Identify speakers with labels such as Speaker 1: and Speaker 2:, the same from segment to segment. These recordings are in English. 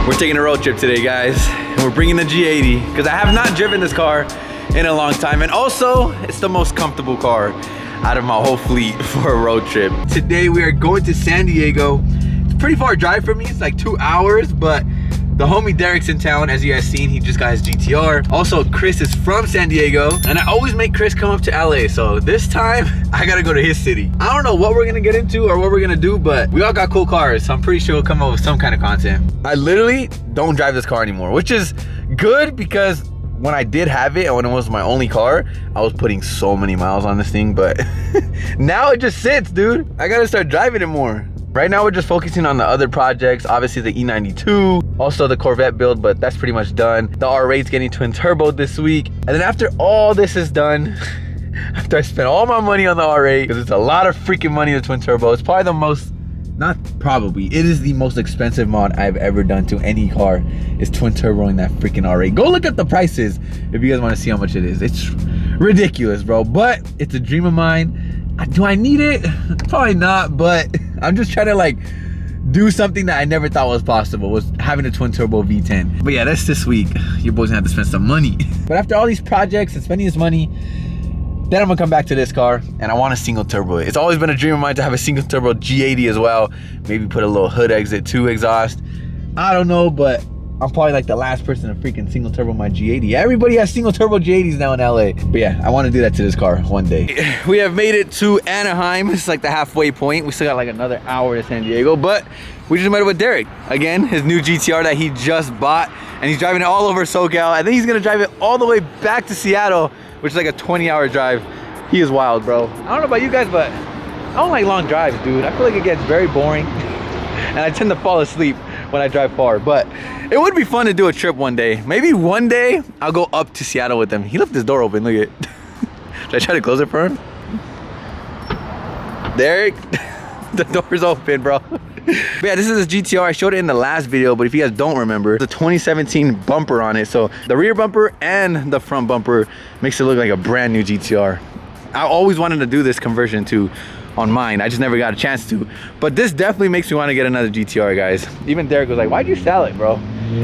Speaker 1: We're taking a road trip today, guys, and we're bringing the G80 because I have not driven this car in a long time, and also it's the most comfortable car out of my whole fleet for a road trip. Today we are going to San Diego. It's a pretty far drive for me. It's like 2 hours, but the homie Derek's in town, as you guys seen. He just got his GTR. Also, Chris is from San Diego, and I always make Chris come up to LA. So this time, I gotta go to his city. I don't know what we're gonna get into or what we're gonna do, but we all got cool cars, so I'm pretty sure we'll come up with some kind of content. I literally don't drive this car anymore, which is good because when I did have it and when it was my only car, I was putting so many miles on this thing, but now it just sits, dude. I gotta start driving it more. Right now, we're just focusing on the other projects, obviously the E92, also the Corvette build, but that's pretty much done. The R8's getting twin turbo this week. And then after all this is done, after I spent all my money on the R8, because it's a lot of freaking money, the twin turbo, it's probably the most, not probably, it is the most expensive mod I've ever done to any car, is twin turboing that freaking R8. Go look at the prices if you guys want to see how much it is. It's ridiculous, bro, but it's a dream of mine. Do I need it? Probably not, but I'm just trying to like do something that I never thought was possible, was having a twin turbo V10. But yeah, that's this week. Your boy's gonna have to spend some money. But after all these projects and spending this money, then I'm gonna come back to this car and I want a single turbo. It's always been a dream of mine to have a single turbo G80 as well. Maybe put a little hood exit, 2 exhaust. I don't know, but I'm probably like the last person to freaking single turbo my G80. Everybody has single turbo G80s now in LA. But yeah, I want to do that to this car one day. We have made it to Anaheim. It's like the halfway point. We still got like another hour to San Diego, but we just met up with Derek. Again, his new GTR that he just bought, and he's driving it all over SoCal. I think he's gonna drive it all the way back to Seattle, which is like a 20-hour drive. He is wild, bro. I don't know about you guys, but I don't like long drives, dude. I feel like it gets very boring and I tend to fall asleep when I drive far, but it would be fun to do a trip one day. Maybe one day I'll go up to Seattle with him. He left his door open, look at it. Should I try to close it for him? Derek, the door's open, bro. But yeah, this is his GTR. I showed it in the last video, but if you guys don't remember, the 2017 bumper on it. So the rear bumper and the front bumper makes it look like a brand new GTR. I always wanted to do this conversion too on mine. I just never got a chance to. But this definitely makes me want to get another GTR, guys. Even Derek was like, why'd you sell it, bro?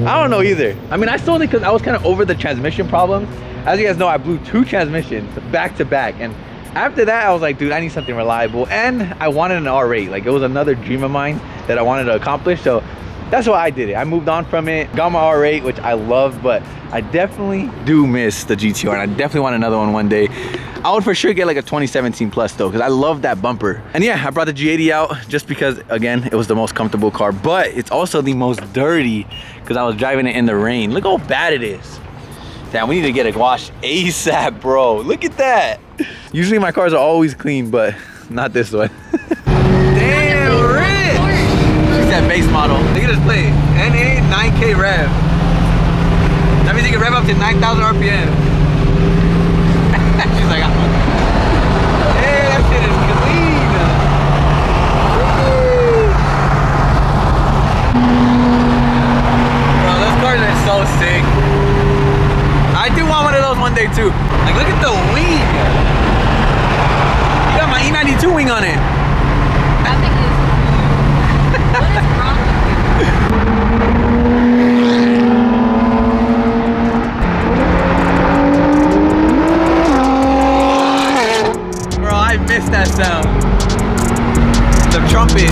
Speaker 1: I don't know either. I mean, I sold it because I was kind of over the transmission problems. As you guys know, I blew 2 transmissions back to back. And after that, I was like, dude, I need something reliable. And I wanted an R8. Like, it was another dream of mine that I wanted to accomplish. So that's why I did it. I moved on from it, got my R8, which I love, but I definitely do miss the GTR, and I definitely want another one day. I would for sure get like a 2017 Plus though, because I love that bumper. And yeah, I brought the G80 out just because, again, it was the most comfortable car, but it's also the most dirty because I was driving it in the rain. Look how bad it is. Damn, we need to get it washed ASAP, bro. Look at that. Usually my cars are always clean, but not this one. Damn, rich. She's that base model. Look at this plate. NA 9K rev. That means you can rev up to 9,000 RPM. She's like, hey, that shit is clean. Bro, those cars are so sick. I do want one of those one day too. Like, look at the wing. You got my E92 wing on it.
Speaker 2: That thing is... What is wrong with you?
Speaker 1: I missed that sound. The trumpet.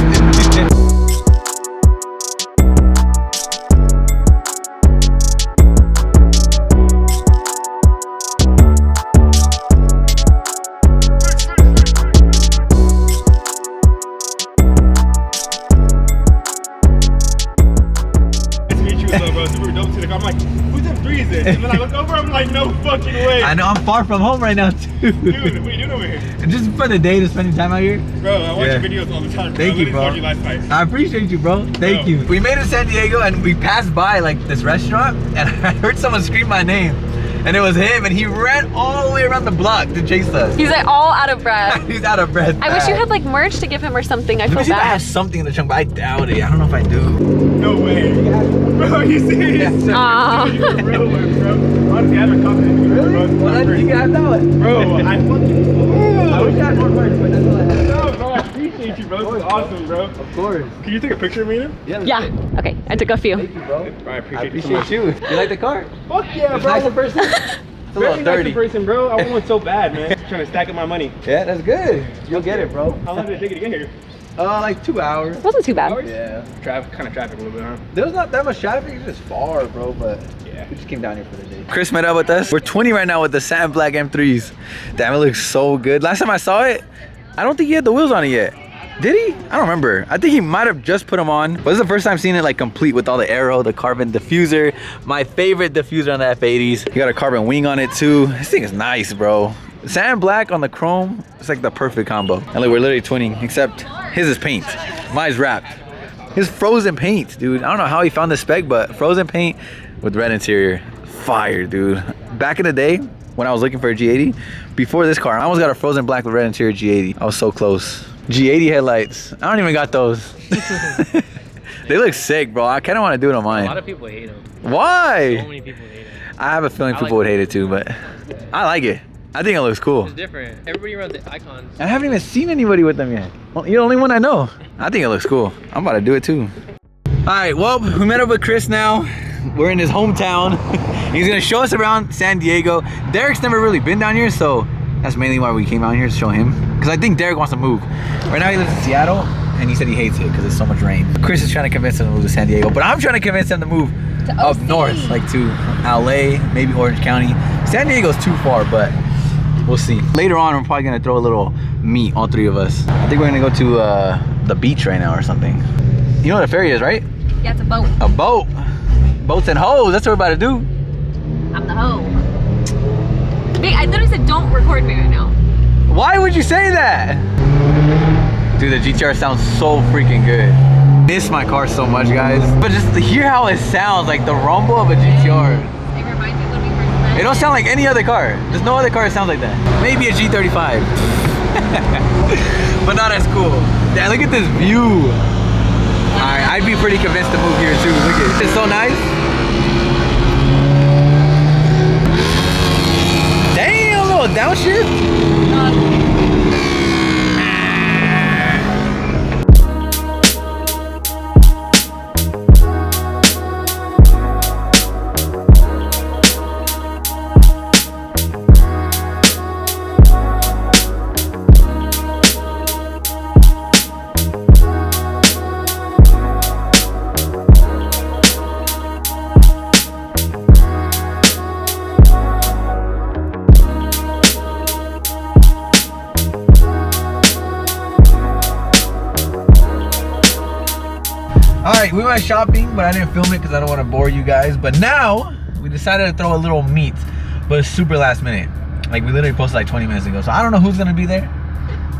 Speaker 3: I'm like, who's them threes in? And then I look over, I'm like, no fucking way.
Speaker 1: I know, I'm far from home right now too.
Speaker 3: Dude, what are you doing over here?
Speaker 1: Just for the day, to spending time out here.
Speaker 3: Bro, I watch your videos all the time.
Speaker 1: Thank you, bro. I appreciate you, bro. Thank you. We made it to San Diego and we passed by like this restaurant and I heard someone scream my name. And it was him, and he ran all the way around the block to chase us.
Speaker 2: He's like all out of breath.
Speaker 1: He's out of breath.
Speaker 2: I wish you had like merch to give him or something. I feel bad.
Speaker 1: I have something in the trunk, but I doubt it. I don't know if I do.
Speaker 3: No way. Bro, are you serious?
Speaker 2: Aww.
Speaker 3: You're a real one, bro. Honestly, I haven't commented.
Speaker 1: Really? Well, you can have that one.
Speaker 3: Bro, I fucking...
Speaker 1: I wish I had more merch, but that's all I have.
Speaker 3: No, bro, I appreciate meet you, bro. This is awesome, bro.
Speaker 1: Of course.
Speaker 3: Can you take a picture of me then?
Speaker 2: Yeah. Okay, I took a few.
Speaker 1: Thank you, bro.
Speaker 3: I
Speaker 1: I
Speaker 3: appreciate you so
Speaker 1: appreciate
Speaker 3: much.
Speaker 1: you. You like the car?
Speaker 3: Fuck yeah,
Speaker 1: It's
Speaker 3: bro.
Speaker 1: nice in person. It's a
Speaker 3: Very
Speaker 1: little
Speaker 3: nice
Speaker 1: dirty.
Speaker 3: in person, bro. I want one so bad, man. Trying to stack up my money.
Speaker 1: Yeah, that's good. You'll get it, bro.
Speaker 3: How long did it take you to get here?
Speaker 1: Like 2 hours.
Speaker 2: It wasn't too bad.
Speaker 1: Yeah.
Speaker 3: Kind of traffic a little bit, huh?
Speaker 1: There was not that much traffic. It's just far, bro. But
Speaker 3: Yeah.
Speaker 1: we just came down here for the day. Chris met up with us. We're 20 right now with the satin black M3s. Damn, it looks so good. Last time I saw it, I don't think he had the wheels on it yet. Did he? I don't remember. I think he might have just put them on. But this is the first time seeing it like complete with all the aero, the carbon diffuser. My favorite diffuser on the F80s. You got a carbon wing on it too. This thing is nice, bro. Satin black on the chrome, it's like the perfect combo. And look, we're literally twinning, except his is paint. Mine's wrapped. His frozen paint, dude. I don't know how he found this spec, but frozen paint with red interior. Fire, dude. Back in the day, when I was looking for a G80, before this car, I almost got a frozen black with red interior G80. I was so close. G80 headlights. I don't even got those. They look sick, bro. I kind of want to do it on mine.
Speaker 4: A lot of people hate them.
Speaker 1: Why?
Speaker 4: So many people hate it.
Speaker 1: I have a feeling people
Speaker 4: like
Speaker 1: would hate it too, but I like it. I think it looks cool.
Speaker 4: It's different. Everybody runs the icons.
Speaker 1: I haven't even seen anybody with them yet. Well, you're the only one I know. I think it looks cool. I'm about to do it too. All right, well, we met up with Chris now. We're in his hometown. He's gonna show us around San Diego. Derek's never really been down here, so that's mainly why we came out here to show him. Because I think Derek wants to move. Right now he lives in Seattle, and he said he hates it because there's so much rain. Chris is trying to convince him to move to San Diego, but I'm trying to convince him to move up north, like to LA, maybe Orange County. San Diego's too far, but we'll see. Later on, we're probably gonna throw a little meet, all three of us. I think we're gonna go to the beach right now or something. You know what a ferry is, right?
Speaker 2: Yeah, it's a boat.
Speaker 1: A boat. Boats and hoes, that's what we're about to do.
Speaker 2: I'm the hoe. Big, I literally said don't record me right now.
Speaker 1: Why would you say that? Dude, the GTR sounds so freaking good. Miss my car so much, guys. But just to hear how it sounds, like the rumble of a GTR.
Speaker 2: It reminds me when we first met.
Speaker 1: It don't sound like any other car. There's no other car that sounds like that. Maybe a G35. But not as cool. Damn, look at this view. Alright, I'd be pretty convinced to move here too. Look at it. It's so nice. Damn, little downshift. Alright, we went shopping, but I didn't film it because I don't want to bore you guys. But now, we decided to throw a little meet, but it's super last minute. Like, we literally posted like 20 minutes ago. So I don't know who's going to be there.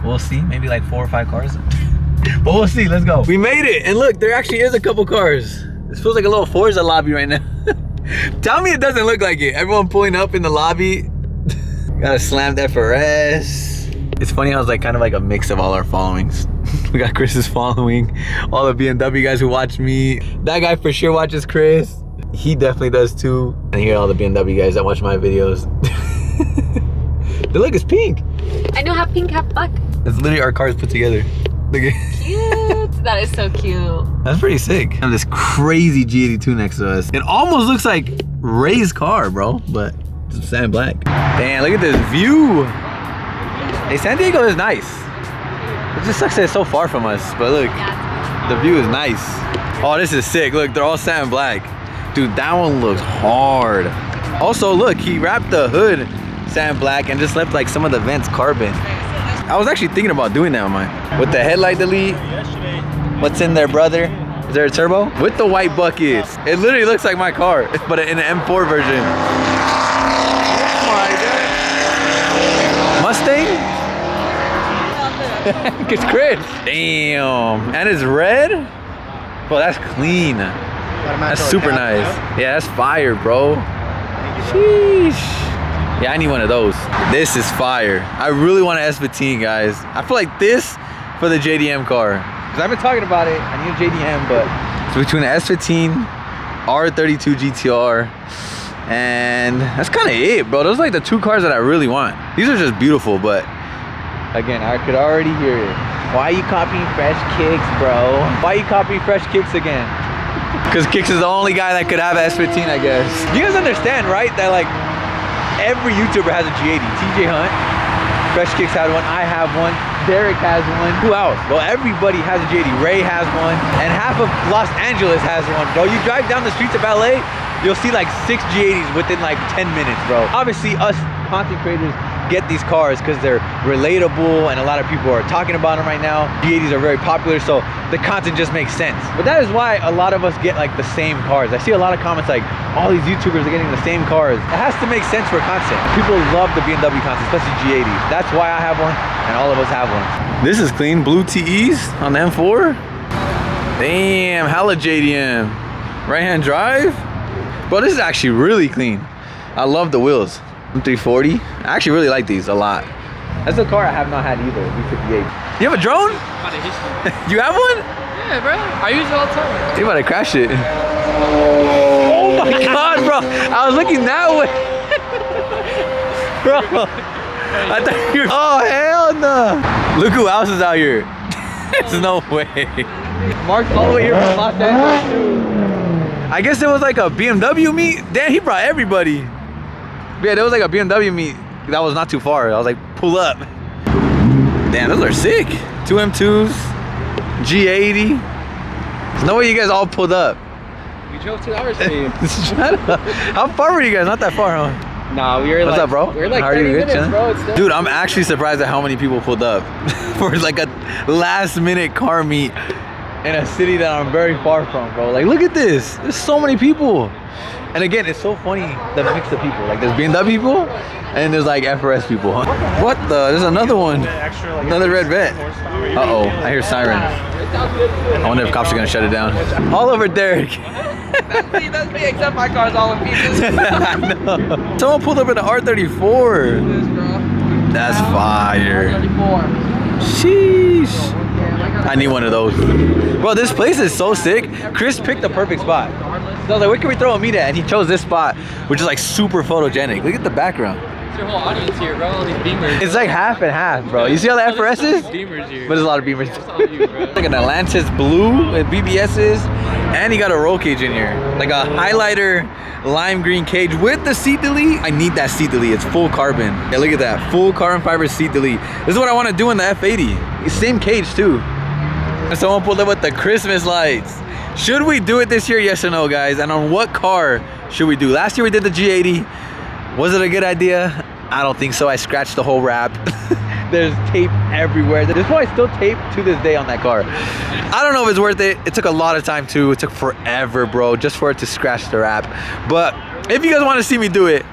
Speaker 1: We'll see. Maybe like 4 or 5 cars. But we'll see. Let's go. We made it. And look, there actually is a couple cars. This feels like a little Forza lobby right now. Tell me it doesn't look like it. Everyone pulling up in the lobby. Got a slammed FRS. It's funny how it's like kind of like a mix of all our followings. We got Chris's following, all the BMW guys who watch me. That guy for sure watches Chris. He definitely does too. And here are all the BMW guys that watch my videos. Look, it's pink.
Speaker 2: I know, half pink, half black.
Speaker 1: It's literally our cars put together. Look at
Speaker 2: Cute. That is so cute.
Speaker 1: That's pretty sick. And this crazy G82 next to us. It almost looks like Ray's car, bro, but it's satin black. Damn, look at this view. Hey, San Diego is nice. It just sucks that it's so far from us, but look, the view is nice. Oh, this is sick. Look, they're all satin black. Dude, that one looks hard. Also, look, he wrapped the hood satin black and just left like some of the vents carbon. I was actually thinking about doing that on mine. With the headlight delete. What's in there, brother? Is there a turbo? With the white buckets. It literally looks like my car, but in an M4 version. Oh my God. Mustang? It's Chris. Damn. And it's red? Bro, that's clean. That's super nice. Yeah, that's fire, bro. Sheesh. Yeah, I need one of those. This is fire. I really want an S15, guys. I feel like this for the JDM car. Because I've been talking about it. I need a JDM, but it's between the S15, R32 GTR, and that's kind of it, bro. Those are like the 2 cars that I really want. These are just beautiful, but again, I could already hear it. Why are you copying Fresh Kicks, bro? Why are you copying Fresh Kicks again? Because Kicks is the only guy that could have an S15, I guess. You guys understand, right? That like every YouTuber has a G80. TJ Hunt, Fresh Kicks had one. I have one. Derek has one. Who else? Well, everybody has a G80. Ray has one. And half of Los Angeles has one, bro. You drive down the streets of LA, you'll see like 6 G80s within like 10 minutes, bro. Obviously, us content creators get these cars because they're relatable and a lot of people are talking about them right now. G80s are very popular, so the content just makes sense. But that is why a lot of us get like the same cars. I see a lot of comments like, all these YouTubers are getting the same cars. It has to make sense for content. People love the BMW content, especially G80s. That's why I have one and all of us have one. This is clean, blue TEs on the M4. Damn, hella JDM. Right-hand drive. Bro, this is actually really clean. I love the wheels. 340. I actually really like these a lot. That's a car I have not had either, V58. You have a drone? You have one?
Speaker 4: Yeah, bro. I use it all the time.
Speaker 1: You about to crash it. Oh my god, bro. I was looking that way. Bro. I thought you were... Oh, hell no. Look who else is out here. There's no way. Mark's all the way here from Los Angeles, too. I guess it was like a BMW meet. Damn, he brought everybody. Yeah, there was like a BMW meet that was not too far. I was like, pull up. Damn, those are sick. 2 M2s, G80. There's no way you guys all pulled up.
Speaker 4: We drove 2 hours for you.
Speaker 1: Shut up. How far were you guys? Not that far, huh?
Speaker 4: Nah, we were
Speaker 1: What's
Speaker 4: like,
Speaker 1: up, bro?
Speaker 4: We were like
Speaker 1: How are
Speaker 4: 30
Speaker 1: you?
Speaker 4: minutes,
Speaker 1: Good,
Speaker 4: bro. It's still...
Speaker 1: Dude, I'm actually surprised at how many people pulled up for like a last minute car meet in a city that I'm very far from, bro. Like, look at this. There's so many people. And again, it's so funny, the mix of people. Like, there's BMW people, and there's like FRS people. What the? There's another one. Another red vet. Uh-oh, I hear siren. I wonder if cops are gonna shut it down. All over Derek.
Speaker 4: That's me, except my car's all in pieces.
Speaker 1: I know. Someone pulled up in an R34. That's fire. Sheesh. I need one of those. Bro, this place is so sick. Chris picked the perfect spot. So I was like, where can we throw a meet at? And he chose this spot, which is like super photogenic. Look at the background.
Speaker 4: It's your whole audience here, bro. All these beamers.
Speaker 1: It's like half and half, bro. You see all the FRSs?
Speaker 4: Beamers here.
Speaker 1: But there's a lot of beamers.
Speaker 4: That's all you, bro.
Speaker 1: Like an Atlantis blue with BBSs. And he got a roll cage in here. Like a highlighter lime green cage with the seat delete. I need that seat delete. It's full carbon. Yeah, look at that. Full carbon fiber seat delete. This is what I want to do in the F80. Same cage too. And someone pulled up with the Christmas lights. Should we do it this year? Yes or no, guys? And on what car should we do? Last year we did the G80. Was it a good idea? I don't think so. I scratched the whole wrap. There's tape everywhere. There's probably still tape to this day on that car. I don't know if it's worth it. It took a lot of time too. It took forever, bro, just for it to scratch the wrap. But if you guys want to see me do it,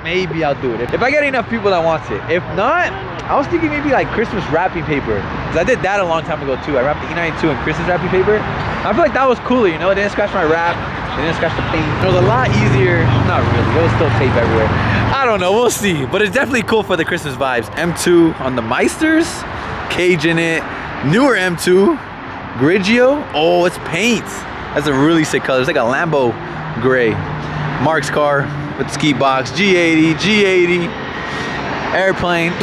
Speaker 1: maybe I'll do it. If I get enough people that wants it. If not, I was thinking maybe like Christmas wrapping paper. Because I did that a long time ago too. I wrapped the E92 in Christmas wrapping paper. I feel like that was cooler, you know? It didn't scratch my wrap. It didn't scratch the paint. It was a lot easier. Not really. There was still tape everywhere. I don't know. We'll see. But it's definitely cool for the Christmas vibes. M2 on the Meisters. Cage in it. Newer M2. Grigio. Oh, it's paint. That's a really sick color. It's like a Lambo gray. Mark's car with ski box. G80. G80. Airplane.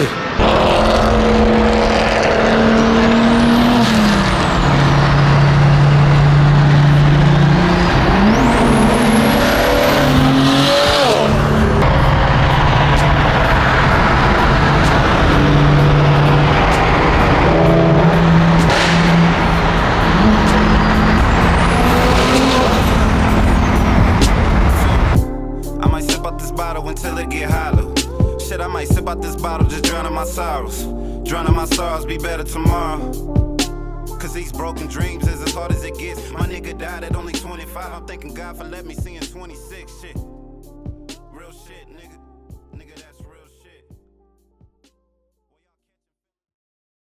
Speaker 5: Until it get hollow. Shit, I might sip out this bottle, just drowning my sorrows. Drowning my sorrows, be better tomorrow. Cause these broken dreams is as hard as it gets. My nigga died at only 25. I'm thanking God for letting me see in 26. Shit.